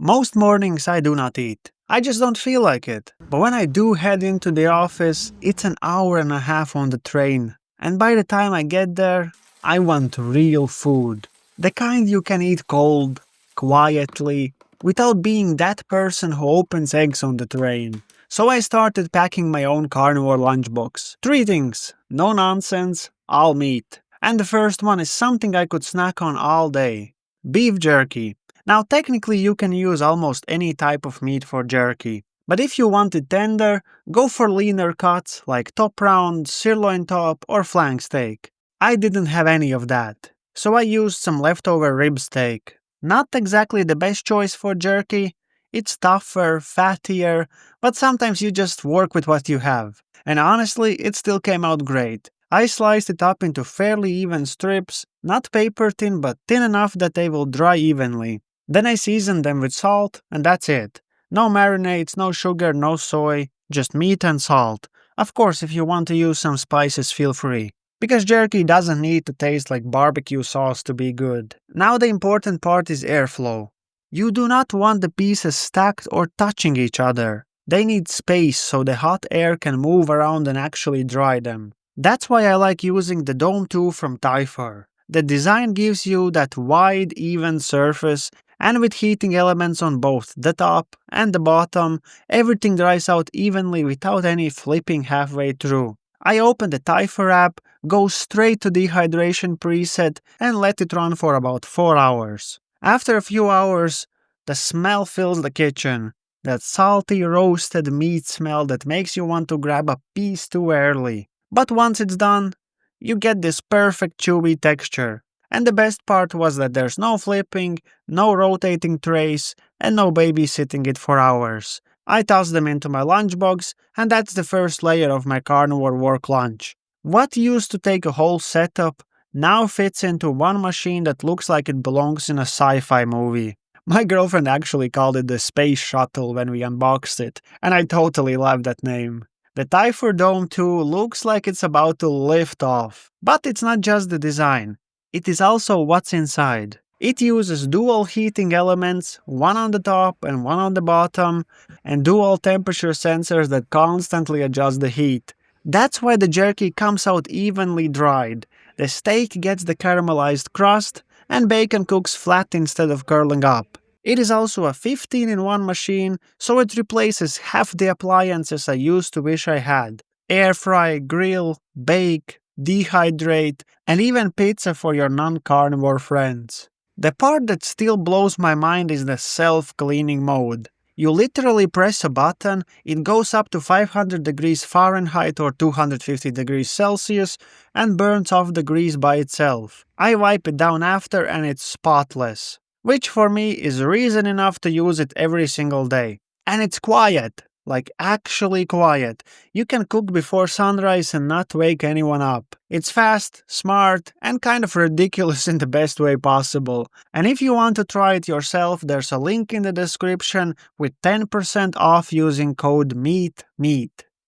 Most mornings I do not eat. I just don't feel like it. But when I do head into the office, it's an hour and a half on the train. And by the time I get there, I want real food. The kind you can eat cold, quietly, without being that person who opens eggs on the train. So I started packing my own carnivore lunchbox. 3 things. No nonsense, all meat. And the first one is something I could snack on all day. Beef jerky. Now technically you can use almost any type of meat for jerky. But if you want it tender, go for leaner cuts like top round, sirloin top or flank steak. I didn't have any of that. So I used some leftover rib steak. Not exactly the best choice for jerky. It's tougher, fattier, but sometimes you just work with what you have. And honestly, it still came out great. I sliced it up into fairly even strips, not paper thin but thin enough that they will dry evenly. Then I seasoned them with salt, and that's it. No marinades, no sugar, no soy, just meat and salt. Of course, if you want to use some spices, feel free. Because jerky doesn't need to taste like barbecue sauce to be good. Now the important part is airflow. You do not want the pieces stacked or touching each other. They need space so the hot air can move around and actually dry them. That's why I like using the Dome 2 from typhur. The design gives you that wide, even surface, and with heating elements on both the top and the bottom, everything dries out evenly without any flipping halfway through. I open the typhur app, go straight to dehydration preset, and let it run for about 4 hours. After a few hours, the smell fills the kitchen. That salty, roasted meat smell that makes you want to grab a piece too early. But once it's done, you get this perfect chewy texture. And the best part was that there's no flipping, no rotating trays, and no babysitting it for hours. I toss them into my lunchbox, and that's the first layer of my carnivore work lunch. What used to take a whole setup now fits into one machine that looks like it belongs in a sci-fi movie. My girlfriend actually called it the space shuttle when we unboxed it, and I totally love that name. The typhur Dome 2 looks like it's about to lift off. But it's not just the design. It is also what's inside. It uses dual heating elements, one on the top and one on the bottom, and dual temperature sensors that constantly adjust the heat. That's why the jerky comes out evenly dried. The steak gets the caramelized crust, and bacon cooks flat instead of curling up. It is also a 15-in-1 machine, so it replaces half the appliances I used to wish I had. Air fry, grill, bake, dehydrate, and even pizza for your non-carnivore friends. The part that still blows my mind is the self-cleaning mode. You literally press a button, it goes up to 500 degrees Fahrenheit or 250 degrees Celsius and burns off the grease by itself. I wipe it down after and it's spotless. Which for me is reason enough to use it every single day. And it's quiet. Like actually quiet. You can cook before sunrise and not wake anyone up. It's fast, smart, and kind of ridiculous in the best way possible. And if you want to try it yourself, there's a link in the description with 10% off using code MEAT.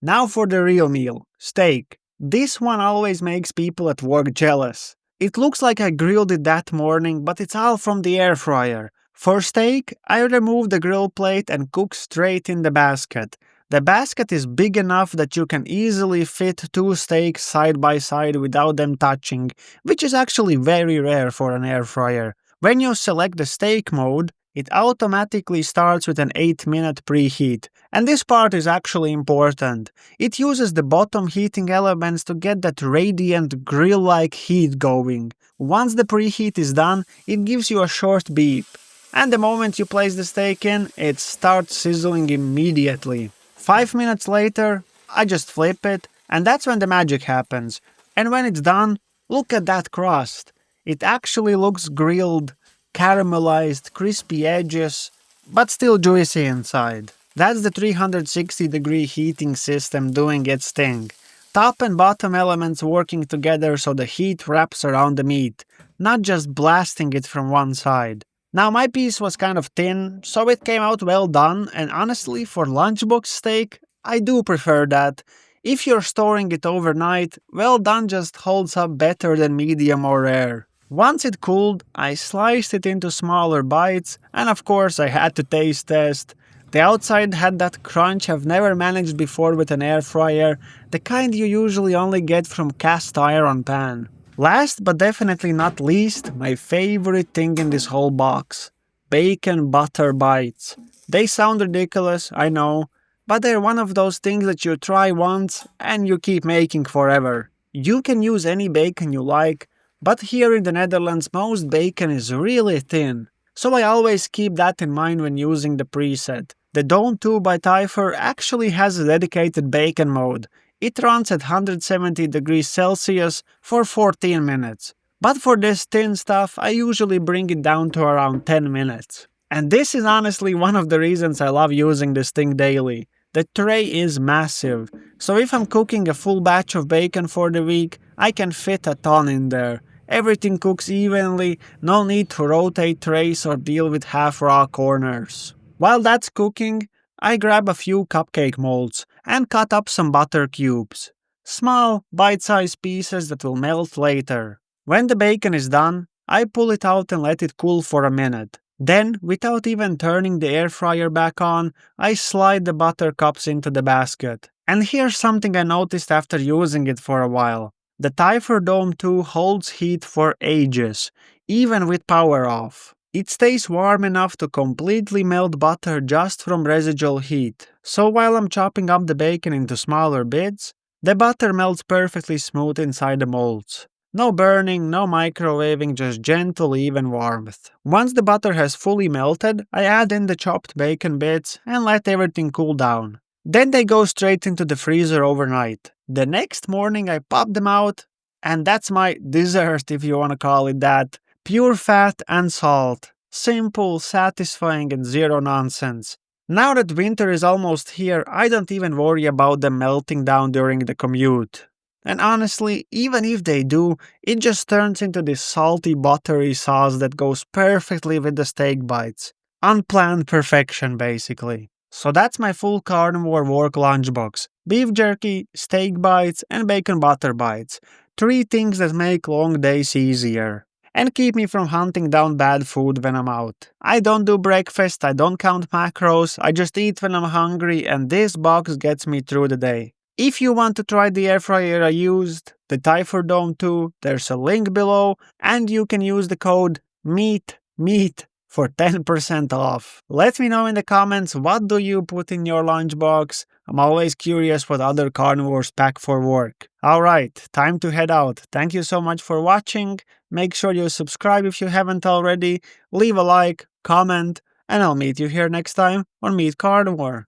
Now for the real meal, steak. This one always makes people at work jealous. It looks like I grilled it that morning, but it's all from the air fryer. For steak, I remove the grill plate and cook straight in the basket. The basket is big enough that you can easily fit 2 steaks side by side without them touching, which is actually very rare for an air fryer. When you select the steak mode, it automatically starts with an 8-minute preheat. And this part is actually important. It uses the bottom heating elements to get that radiant grill-like heat going. Once the preheat is done, it gives you a short beep. And the moment you place the steak in, it starts sizzling immediately. 5 minutes later, I just flip it, and that's when the magic happens. And when it's done, look at that crust. It actually looks grilled, caramelized, crispy edges, but still juicy inside. That's the 360-degree heating system doing its thing. Top and bottom elements working together so the heat wraps around the meat, not just blasting it from one side. Now my piece was kind of thin, so it came out well done, and honestly for lunchbox steak, I do prefer that. If you're storing it overnight, well done just holds up better than medium or rare. Once it cooled, I sliced it into smaller bites, and of course I had to taste test. The outside had that crunch I've never managed before with an air fryer, the kind you usually only get from cast iron pan. Last but definitely not least, my favorite thing in this whole box. Bacon butter bites. They sound ridiculous, I know, but they're one of those things that you try once and you keep making forever. You can use any bacon you like, but here in the Netherlands most bacon is really thin, so I always keep that in mind when using the preset. The Dome 2 by Typhur actually has a dedicated bacon mode. It runs at 170 degrees Celsius for 14 minutes. But for this thin stuff, I usually bring it down to around 10 minutes. And this is honestly one of the reasons I love using this thing daily. The tray is massive, so if I'm cooking a full batch of bacon for the week, I can fit a ton in there. Everything cooks evenly, no need to rotate trays or deal with half-raw corners. While that's cooking, I grab a few cupcake molds and cut up some butter cubes. Small, bite-sized pieces that will melt later. When the bacon is done, I pull it out and let it cool for a minute. Then, without even turning the air fryer back on, I slide the butter cups into the basket. And here's something I noticed after using it for a while. The Typhur Dome 2 holds heat for ages, even with power off. It stays warm enough to completely melt butter just from residual heat, so while I'm chopping up the bacon into smaller bits, the butter melts perfectly smooth inside the molds. No burning, no microwaving, just gentle, even warmth. Once the butter has fully melted, I add in the chopped bacon bits and let everything cool down. Then they go straight into the freezer overnight. The next morning I pop them out, and that's my dessert if you wanna call it that. Pure fat and salt. Simple, satisfying, and zero nonsense. Now that winter is almost here, I don't even worry about them melting down during the commute. And honestly, even if they do, it just turns into this salty, buttery sauce that goes perfectly with the steak bites. Unplanned perfection, basically. So that's my full carnivore work lunchbox. Beef jerky, steak bites, and bacon butter bites. 3 things that make long days easier and keep me from hunting down bad food when I'm out. I don't do breakfast, I don't count macros, I just eat when I'm hungry, and this box gets me through the day. If you want to try the air fryer I used, the Typhur Dome 2, there's a link below, and you can use the code MEAT for 10% off. Let me know in the comments what do you put in your lunchbox. I'm always curious what other carnivores pack for work. Alright, time to head out. Thank you so much for watching. Make sure you subscribe if you haven't already, leave a like, comment, and I'll meet you here next time on Meat Carnivore.